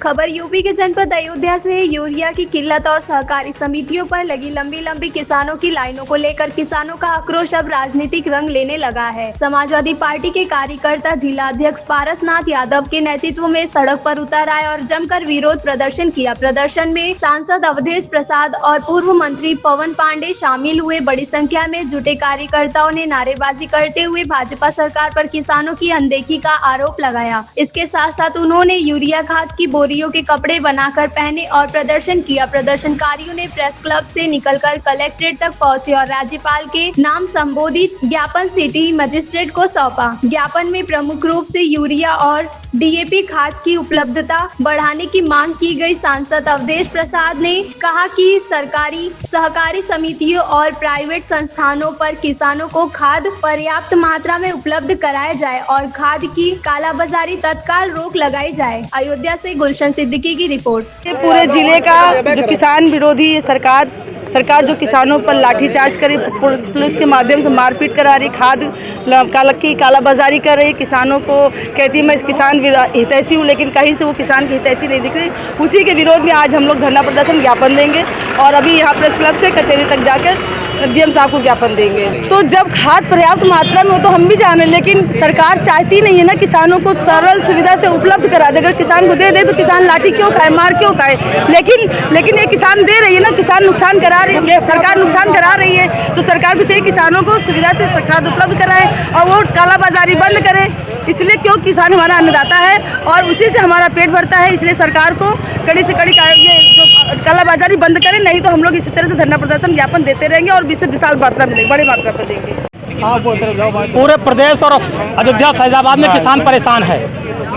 खबर यूपी के जनपद अयोध्या से है। यूरिया की किल्लत और सहकारी समितियों पर लगी लंबी किसानों की लाइनों को लेकर किसानों का आक्रोश अब राजनीतिक रंग लेने लगा है। समाजवादी पार्टी के कार्यकर्ता जिला अध्यक्ष पारसनाथ यादव के नेतृत्व में सड़क पर उतर आए और जमकर विरोध प्रदर्शन किया। प्रदर्शन में सांसद अवधेश प्रसाद और पूर्व मंत्री पवन पांडे शामिल हुए। बड़ी संख्या में जुटे कार्यकर्ताओं ने नारेबाजी करते हुए भाजपा सरकार पर किसानों की अनदेखी का आरोप लगाया। इसके साथ साथ उन्होंने यूरिया खाद की बोरियों के कपड़े बनाकर पहने और प्रदर्शन किया। प्रदर्शनकारियों ने प्रेस क्लब से निकलकर कलेक्ट्रेट तक पहुंचे और राज्यपाल के नाम संबोधित ज्ञापन सिटी मजिस्ट्रेट को सौंपा। ज्ञापन में प्रमुख रूप से यूरिया और डीएपी खाद की उपलब्धता बढ़ाने की मांग की गई। सांसद अवधेश प्रसाद ने कहा कि सरकारी सहकारी समितियों और प्राइवेट संस्थानों पर किसानों को खाद पर्याप्त मात्रा में उपलब्ध कराया जाए और खाद की कालाबाजारी तत्काल रोक लगाई जाए। अयोध्या से गुलशन सिद्दीकी की रिपोर्ट। पूरे जिले का जो किसान विरोधी सरकार जो किसानों पर लाठीचार्ज करे, पुलिस के माध्यम से मारपीट करा रही, खाद की कालाबाजारी कर रही, किसानों को कहती है मैं किसान हितैषी हूँ, लेकिन कहीं से वो किसान की हितैषी नहीं दिख रही। उसी के विरोध में आज हम लोग धरना प्रदर्शन ज्ञापन देंगे और अभी यहाँ प्रेस क्लब से कचहरी तक जाकर डीएम साहब को ज्ञापन देंगे। तो जब खाद पर्याप्त मात्रा में हो तो हम भी जाने, लेकिन सरकार चाहती नहीं है ना किसानों को सरल सुविधा से उपलब्ध करा दे। अगर किसान को दे दे तो किसान लाठी क्यों खाए, मार क्यों खाए। लेकिन ये किसान दे रही है ना, किसान नुकसान करा रही है, सरकार नुकसान करा रही है। तो सरकार को चाहिए किसानों को सुविधा से खाद उपलब्ध कराए और वो कालाबाजारी बंद करे। इसलिए क्यों किसान हमारा अन्नदाता है और उसी से हमारा पेट भरता है। इसलिए सरकार को कड़ी से कड़ी ये जो कालाबाजारी बंद करे, नहीं तो हम लोग इसी तरह से धरना प्रदर्शन ज्ञापन देते रहेंगे और विशाल मात्रा में बड़ी मात्रा पर देंगे। पूरे प्रदेश और अयोध्या फैजाबाद में किसान परेशान है,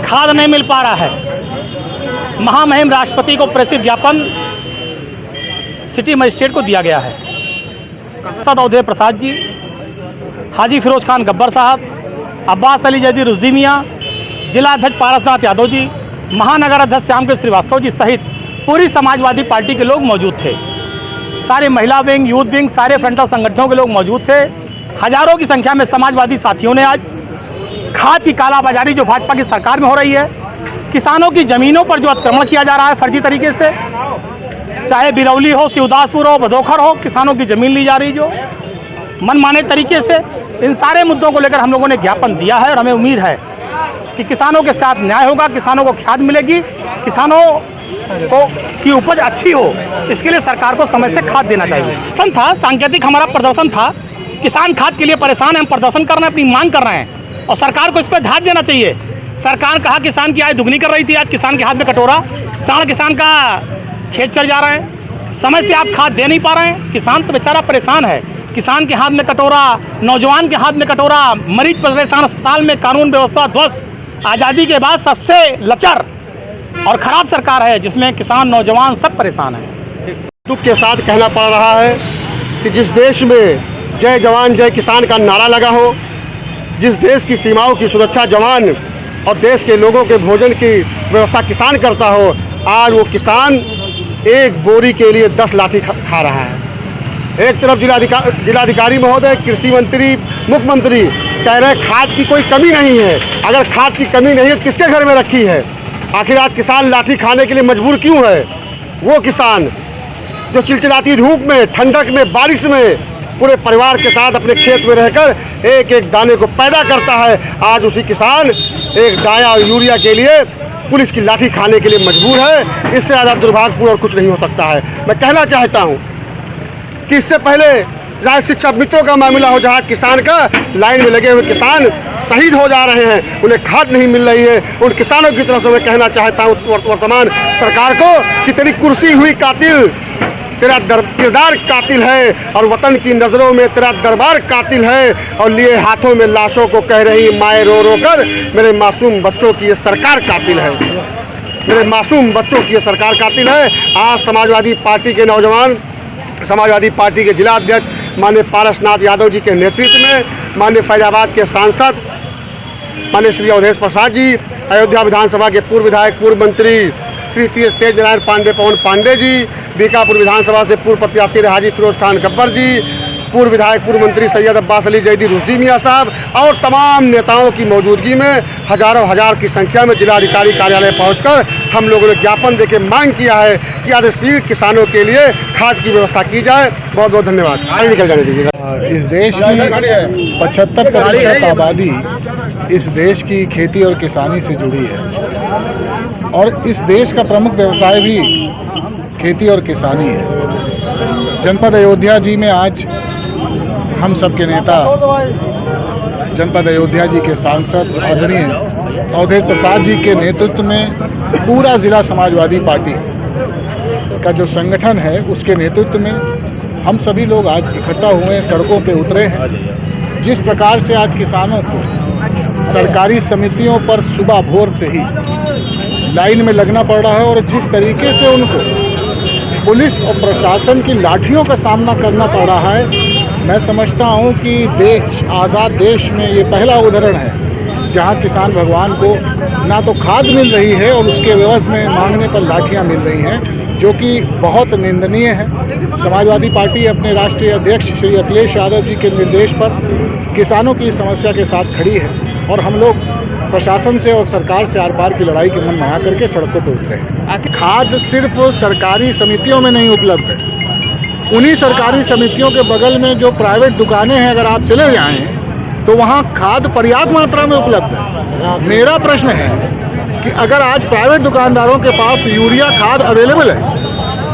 खाद नहीं मिल पा रहा है। महामहिम राष्ट्रपति को प्रेषित ज्ञापन सिटी मजिस्ट्रेट को दिया गया है। सांसद अवधेश प्रसाद जी, हाजी फिरोज खान गब्बर साहब, अब्बास अली जैदी रुजदी मियाँ, जिला अध्यक्ष पारसनाथ यादव जी, महानगर अध्यक्ष श्यामकृष्ण श्रीवास्तव जी सहित पूरी समाजवादी पार्टी के लोग मौजूद थे। सारे महिला विंग, यूथ विंग, सारे फ्रंटल संगठनों के लोग मौजूद थे। हजारों की संख्या में समाजवादी साथियों ने आज खाद की कालाबाजारी जो भाजपा की सरकार में हो रही है, किसानों की ज़मीनों पर जो अतिक्रमण किया जा रहा है फर्जी तरीके से, चाहे बिरौली हो, शिवदासपुर हो, भदोखर हो, किसानों की ज़मीन ली जा रही जो मनमाने तरीके से, इन सारे मुद्दों को लेकर हम लोगों ने ज्ञापन दिया है और हमें उम्मीद है कि किसानों के साथ न्याय होगा, किसानों को खाद मिलेगी, किसानों को की उपज अच्छी हो, इसके लिए सरकार को समय से खाद देना चाहिए। प्रदर्शन था, सांकेतिक हमारा प्रदर्शन था। किसान खाद के लिए परेशान है, हम प्रदर्शन कर रहे हैं, अपनी मांग कर रहे हैं और सरकार को इस पर ध्यान देना चाहिए। सरकार कहा किसान की आय दुगनी कर रही थी, आज किसान के हाथ में कटोरा, साढ़ किसान का खेत चढ़ जा रहे हैं। समय से आप खाद दे नहीं पा रहे हैं, किसान तो बेचारा परेशान है। किसान के हाथ में कटोरा, नौजवान के हाथ में कटोरा, मरीज परेशान, अस्पताल में कानून व्यवस्था ध्वस्त। आज़ादी के बाद सबसे लचर और ख़राब सरकार है जिसमें किसान, नौजवान सब परेशान हैं। दुख के साथ कहना पड़ रहा है कि जिस देश में जय जवान जय किसान का नारा लगा हो, जिस देश की सीमाओं की सुरक्षा जवान और देश के लोगों के भोजन की व्यवस्था किसान करता हो, आज वो किसान एक बोरी के लिए 10 लाठी खा रहा है। एक तरफ जिलाधिकारी महोदय, कृषि मंत्री, मुख्यमंत्री कह रहे खाद की कोई कमी नहीं है। अगर खाद की कमी नहीं है तो किसके घर में रखी है? आखिर आज किसान लाठी खाने के लिए मजबूर क्यों है? वो किसान जो चिलचिलाती धूप में, ठंडक में, बारिश में पूरे परिवार के साथ अपने खेत में रहकर एक एक दाने को पैदा करता है, आज उसी किसान एक डाया और यूरिया के लिए पुलिस की लाठी खाने के लिए मजबूर है। इससे ज़्यादा दुर्भाग्यपूर्ण और कुछ नहीं हो सकता है। मैं कहना चाहता हूँ कि इससे पहले जहाँ शिक्षक मित्रों का मामला हो, जहाँ किसान का लाइन में लगे हुए किसान शहीद हो जा रहे हैं, उन्हें खाद नहीं मिल रही है, उन किसानों की तरफ से मैं कहना चाहता हूँ वर्तमान सरकार को कि तेरी कुर्सी हुई कातिल, तेरा किरदार कातिल है और वतन की नज़रों में तेरा दरबार कातिल है और लिए हाथों में लाशों को कह रही माए रो रो कर मेरे मासूम बच्चों की ये सरकार कातिल है, मेरे मासूम बच्चों की ये सरकार कातिल है। आज समाजवादी पार्टी के नौजवान, समाजवादी पार्टी के जिला अध्यक्ष माननीय पारसनाथ यादव जी के नेतृत्व में, माननीय फैजाबाद के सांसद माननीय श्री अवधेश प्रसाद जी, अयोध्या विधानसभा के पूर्व विधायक, पूर्व मंत्री श्री तेज नारायण पांडे, पवन पांडे जी, बीकापुर विधानसभा से पूर्व प्रत्याशी हाजी फिरोज खान गब्बर जी, पूर्व विधायक पूर्व मंत्री सैयद अब्बास अली जैदी रुश्दी मियाँ साहब और तमाम नेताओं की मौजूदगी में हजारों हजार की संख्या में जिलाधिकारी कार्यालय पहुंचकर हम लोगों ने ज्ञापन देके मांग किया है कि आदिवासी किसानों के लिए खाद की व्यवस्था की जाए। बहुत बहुत धन्यवाद। आगे निकल जाने दीजिएगा। इस देश की 75% आबादी इस देश की खेती और किसानी से जुड़ी है और इस देश का प्रमुख व्यवसाय भी खेती और किसानी है। जनपद अयोध्या जी में आज हम सबके नेता जनपद अयोध्या जी के सांसद आदरणीय अवधेश प्रसाद जी के नेतृत्व में पूरा ज़िला समाजवादी पार्टी का जो संगठन है उसके नेतृत्व में हम सभी लोग आज इकट्ठा हुए हैं, सड़कों पे उतरे हैं। जिस प्रकार से आज किसानों को सरकारी समितियों पर सुबह भोर से ही लाइन में लगना पड़ रहा है और जिस तरीके से उनको पुलिस और प्रशासन की लाठियों का सामना करना पड़ रहा है, मैं समझता हूं कि देश आज़ाद देश में ये पहला उदाहरण है जहां किसान भगवान को ना तो खाद मिल रही है और उसके एवज में मांगने पर लाठियां मिल रही हैं, जो कि बहुत निंदनीय है। समाजवादी पार्टी अपने राष्ट्रीय अध्यक्ष श्री अखिलेश यादव जी के निर्देश पर किसानों की समस्या के साथ खड़ी है और हम लोग प्रशासन से और सरकार से आर पार की लड़ाई के मन बना करके सड़कों पर उतरे हैं। खाद सिर्फ सरकारी समितियों में नहीं उपलब्ध है, उन्हीं सरकारी समितियों के बगल में जो प्राइवेट दुकानें हैं अगर आप चले जाएं तो वहाँ खाद पर्याप्त मात्रा में उपलब्ध है। मेरा प्रश्न है कि अगर आज प्राइवेट दुकानदारों के पास यूरिया खाद अवेलेबल है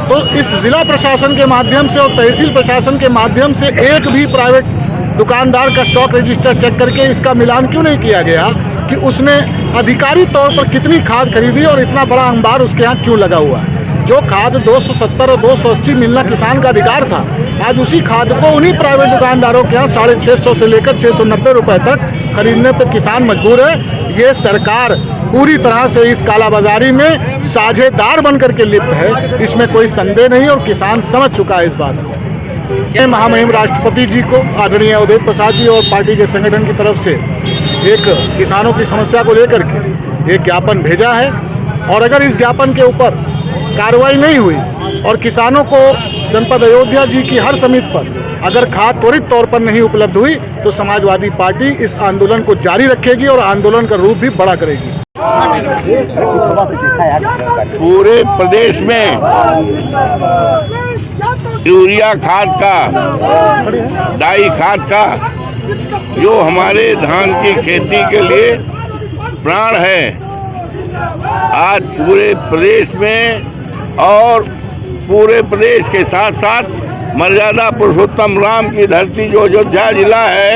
तो इस जिला प्रशासन के माध्यम से और तहसील प्रशासन के माध्यम से एक भी प्राइवेट दुकानदार का स्टॉक रजिस्टर चेक करके इसका मिलान क्यों नहीं किया गया कि उसने आधिकारिक तौर पर कितनी खाद खरीदी और इतना बड़ा अंबार उसके यहाँ क्यों लगा हुआ है। जो खाद 270 और 280 मिलना किसान का अधिकार था, आज उसी खाद को उन्हीं प्राइवेट दुकानदारों के यहाँ 650 से लेकर 690 रुपए तक खरीदने पर किसान मजबूर है। ये सरकार पूरी तरह से इस कालाबाजारी में साझेदार बनकर के लिप्त है, इसमें कोई संदेह नहीं और किसान समझ चुका है इस बात को। ये महामहिम राष्ट्रपति जी को आदरणीय अवधेश प्रसाद जी और पार्टी के संगठन की तरफ से एक किसानों की समस्या को लेकर के एक ज्ञापन भेजा है और अगर इस ज्ञापन के ऊपर कार्रवाई नहीं हुई और किसानों को जनपद अयोध्या जी की हर समिति पर अगर खाद त्वरित तौर पर नहीं उपलब्ध हुई तो समाजवादी पार्टी इस आंदोलन को जारी रखेगी और आंदोलन का रूप भी बड़ा करेगी। पूरे प्रदेश में यूरिया खाद का, डाई खाद का जो हमारे धान की खेती के लिए प्राण है, आज पूरे प्रदेश में और पूरे प्रदेश के साथ साथ मर्यादा पुरुषोत्तम राम की धरती जो अयोध्या जिला है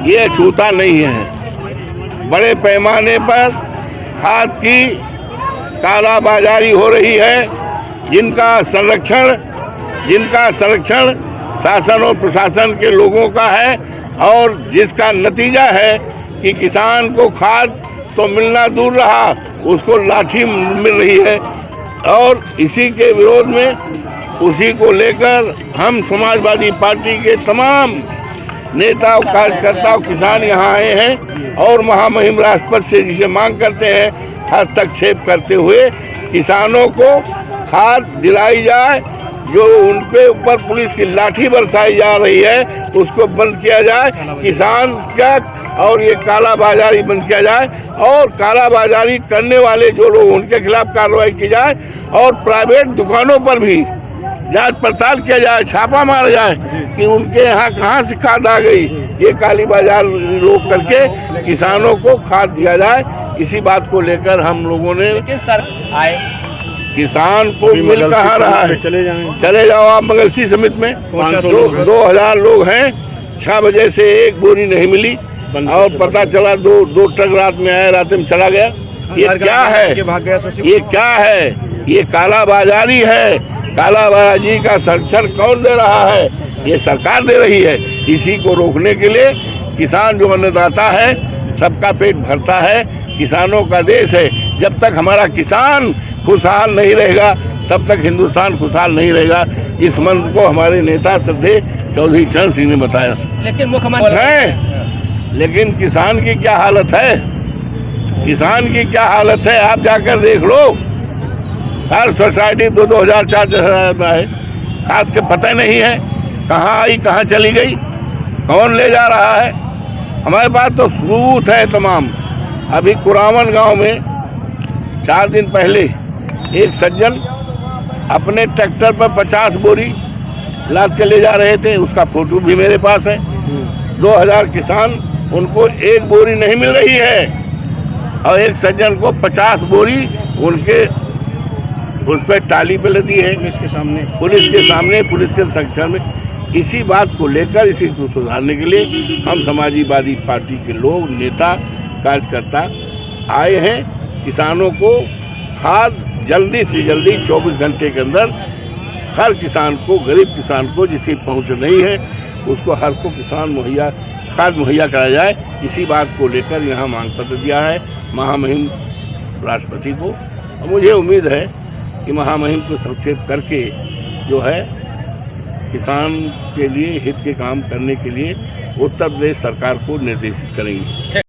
ये छूता नहीं है। बड़े पैमाने पर खाद की कालाबाजारी हो रही है, जिनका संरक्षण शासन और प्रशासन के लोगों का है और जिसका नतीजा है कि किसान को खाद तो मिलना दूर रहा, उसको लाठी मिल रही है। और इसी के विरोध में, उसी को लेकर हम समाजवादी पार्टी के तमाम नेता और कार्यकर्ता किसान यहाँ आए हैं और महामहिम राष्ट्रपति से जिसे मांग करते हैं हस्तक्षेप करते हुए किसानों को खाद दिलाई जाए, जो उनके ऊपर पुलिस की लाठी बरसाई जा रही है उसको बंद किया जाए, किसान का और ये कालाबाजारी बंद किया जाए और कालाबाजारी करने वाले जो लोग उनके खिलाफ कार्रवाई की जाए और प्राइवेट दुकानों पर भी जांच पड़ताल किया जाए, छापा मारा जाए कि उनके यहाँ कहाँ से खाद आ गई। ये काली बाजार रोक करके किसानों को खाद दिया जाए, इसी बात को लेकर हम लोगों ने किसान को मिल कहाँ रहा है। चले जाओ आप मंगलसी समिति में 2000 लोग हैं, 6 बजे से एक बोरी नहीं मिली और पता चला दो ट्रक रात में आया, रात में चला गया। ये क्या है? ये क्या है? ये कालाबाजारी है। कालाबाजारी का संरक्षण कौन दे रहा है? ये सरकार दे रही है। इसी को रोकने के लिए किसान जो अन्नदाता है, सबका पेट भरता है, किसानों का देश है। जब तक हमारा किसान खुशहाल नहीं रहेगा तब तक हिंदुस्तान खुशहाल नहीं रहेगा। इस मंत्र को हमारे नेता श्रद्धेय चौधरी चरण सिंह ने बताया। लेकिन मुख्यमंत्री है, लेकिन किसान की क्या हालत है? किसान की क्या हालत है आप जाकर देख लो। सारी सोसाइटी 2000 4,000 में है, खाद के पता नहीं है। कहाँ आई कहाँ चली गई, कौन ले जा रहा है? हमारे पास तो सबूत है तमाम। अभी कुरावन गांव में 4 दिन पहले एक सज्जन अपने ट्रैक्टर पर 50 बोरी लाद के ले जा रहे थे, उसका फोटो भी मेरे पास है। 2000 किसान, उनको 1 बोरी नहीं मिल रही है, और एक सज्जन को 50 बोरी उनके उस पर टाली पे लदी है, पुलिस के सामने, पुलिस के संरक्षण में। इसी बात को लेकर, इसी को सुधारने के लिए हम समाजवादी पार्टी के लोग, नेता, कार्यकर्ता आए हैं। किसानों को खाद जल्दी से जल्दी 24 घंटे के अंदर हर किसान को, गरीब किसान को जिसकी पहुंच नहीं है, उसको हर को किसान खाद मुहैया कराया जाए। इसी बात को लेकर यहाँ मांग पत्र दिया है महामहिम राष्ट्रपति को। और मुझे उम्मीद है कि महामहिम को संक्षेप करके जो है किसान के लिए हित के काम करने के लिए उत्तर प्रदेश सरकार को निर्देशित करेंगे।